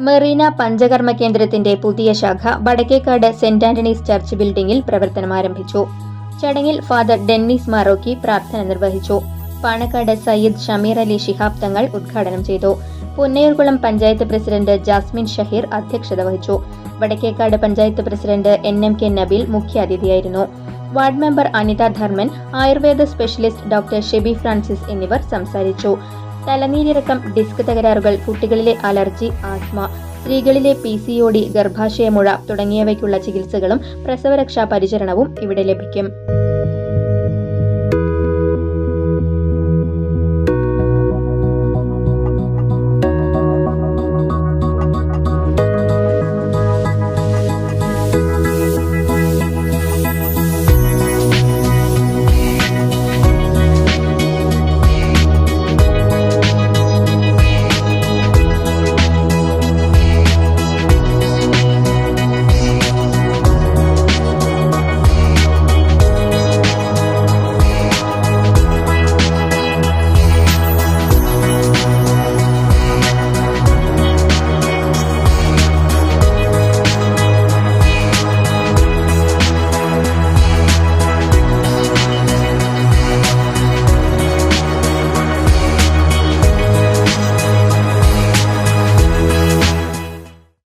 മെറീന പഞ്ചകർമ്മ കേന്ദ്രത്തിന്റെ പുതിയ ശാഖ വടക്കേക്കാട് സെന്റ് ആന്റണീസ് ചർച്ച് ബിൽഡിംഗിൽ പ്രവർത്തനം ആരംഭിച്ചു. ചടങ്ങിൽ ഫാദർ ഡെന്നീസ് മാറോക്കി പ്രാർത്ഥന നിർവഹിച്ചു. പാണക്കാട് സയ്യിദ് ഷമീർ അലി ശിഹാബ് തങ്ങൾ ഉദ്ഘാടനം ചെയ്തു. പുന്നയൂർകുളം പഞ്ചായത്ത് പ്രസിഡന്റ് ജാസ്മിൻ ഷഹീർ അധ്യക്ഷത വഹിച്ചു. വടക്കേക്കാട് പഞ്ചായത്ത് പ്രസിഡന്റ് NMK നബീൽ മുഖ്യാതിഥിയായിരുന്നു. Ward member Anitha Dharman, Ayurveda specialist doctor Shebi Francis എന്നിവർ സംസാരിച്ചു. തലനീരിറക്കം, ഡിസ്ക് തകരാറുകൾ, കുട്ടികളിലെ അലർജി, ആസ്മ, സ്ത്രീകളിലെ PCOD, ഗർഭാശയമുഴ തുടങ്ങിയവയ്ക്കുള്ള ചികിത്സകളും പ്രസവരക്ഷാ പരിചരണവും ഇവിടെ ലഭിക്കും.